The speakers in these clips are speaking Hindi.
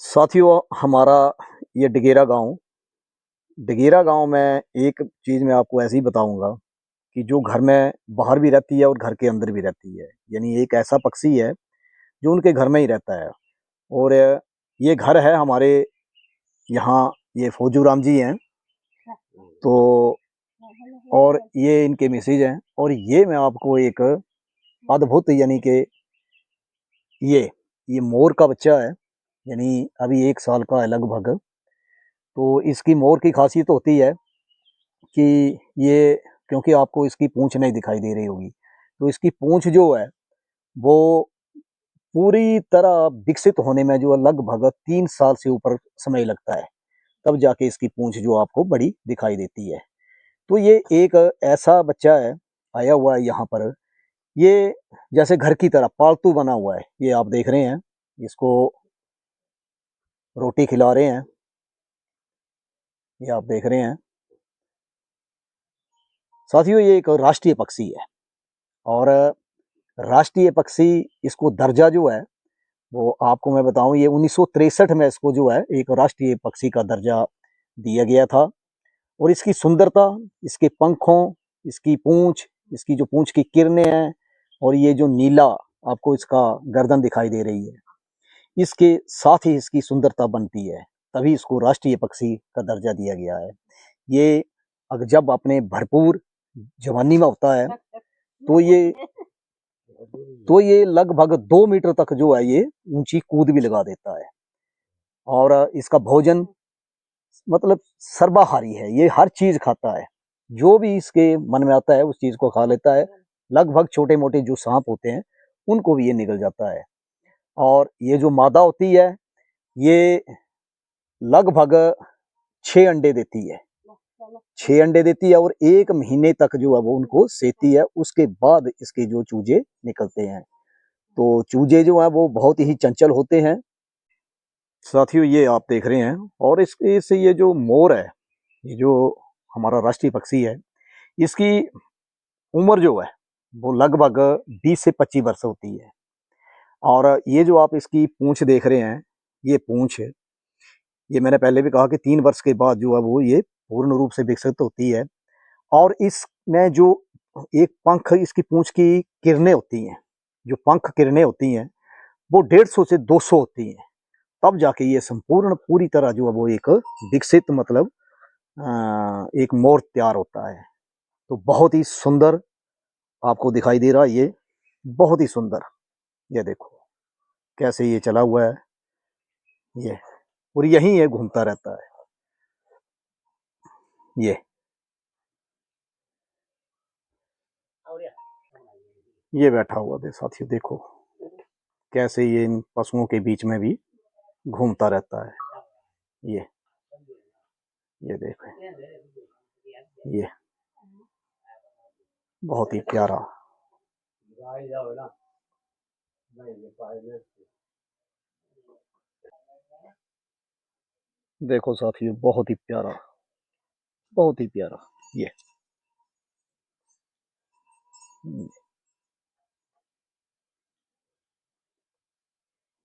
साथियों, हमारा ये डगेरा गांव में एक चीज़ मैं आपको ऐसी बताऊंगा कि जो घर में बाहर भी रहती है और घर के अंदर भी रहती है। यानी एक ऐसा पक्षी है जो उनके घर में ही रहता है। और ये घर है हमारे यहाँ, ये फौजू राम जी हैं। तो और ये इनके मिसेज हैं। और ये मैं आपको एक अद्भुत यानी कि ये ये मोर का बच्चा है। यानी अभी 1 साल का है लगभग। तो इसकी मोर की खासियत होती है कि ये, क्योंकि आपको इसकी पूँछ नहीं दिखाई दे रही होगी, तो इसकी पूँछ जो है वो पूरी तरह विकसित होने में जो है लगभग 3 साल से ऊपर समय लगता है, तब जाके इसकी पूँछ जो आपको बड़ी दिखाई देती है। तो ये एक ऐसा बच्चा है, आया हुआ है यहाँ पर। ये जैसे घर की तरह पालतू बना हुआ है। ये आप देख रहे हैं, इसको रोटी खिला रहे हैं, ये आप देख रहे हैं। साथियों, ये एक राष्ट्रीय पक्षी है और राष्ट्रीय पक्षी, इसको दर्जा जो है वो आपको मैं बताऊं, ये 1963 में इसको जो है एक राष्ट्रीय पक्षी का दर्जा दिया गया था। और इसकी सुंदरता, इसके पंखों, इसकी पूंछ, इसकी जो पूंछ की किरणें हैं, और ये जो नीला आपको इसका गर्दन दिखाई दे रही है, इसके साथ ही इसकी सुंदरता बनती है, तभी इसको राष्ट्रीय पक्षी का दर्जा दिया गया है। ये अगर जब अपने भरपूर जवानी में होता है तो ये लगभग 2 मीटर तक जो है ये ऊंची कूद भी लगा देता है। और इसका भोजन मतलब सर्वाहारी है, ये हर चीज खाता है, जो भी इसके मन में आता है उस चीज को खा लेता है। लगभग छोटे मोटे जो सांप होते हैं उनको भी ये निगल जाता है। और ये जो मादा होती है, ये लगभग 6 अंडे देती है। 6 अंडे देती है और 1 महीने तक जो है वो उनको सेती है। उसके बाद इसके जो चूजे निकलते हैं। तो चूजे जो है वो बहुत ही चंचल होते हैं। साथियों, ये आप देख रहे हैं। और इससे ये जो मोर है, ये जो हमारा राष्ट्रीय पक्षी है, इसकी उम्र जो है वो लगभग 20 से 25 वर्ष होती है। और ये जो आप इसकी पूंछ देख रहे हैं, ये पूंछ है, ये मैंने पहले भी कहा कि 3 वर्ष के बाद जो है वो ये पूर्ण रूप से विकसित होती है। और इसमें जो एक पंख, इसकी पूंछ की किरणें होती हैं, जो पंख किरणें होती हैं वो 150 से 200 होती हैं, तब जाके ये संपूर्ण पूरी तरह जो है वो एक विकसित मतलब एक मोर तैयार होता है। तो बहुत ही सुंदर आपको दिखाई दे रहा है ये, बहुत ही सुंदर। ये देखो कैसे ये चला हुआ है ये, और यहीं ये घूमता रहता है। ये बैठा हुआ दे साथियों, देखो कैसे ये इन पशुओं के बीच में भी घूमता रहता है। ये ये देखो, ये बहुत ही प्यारा। देखो साथियों, बहुत ही प्यारा, बहुत ही प्यारा। ये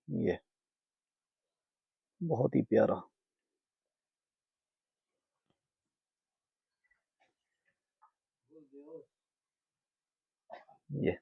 ये बहुत ही प्यारा। ये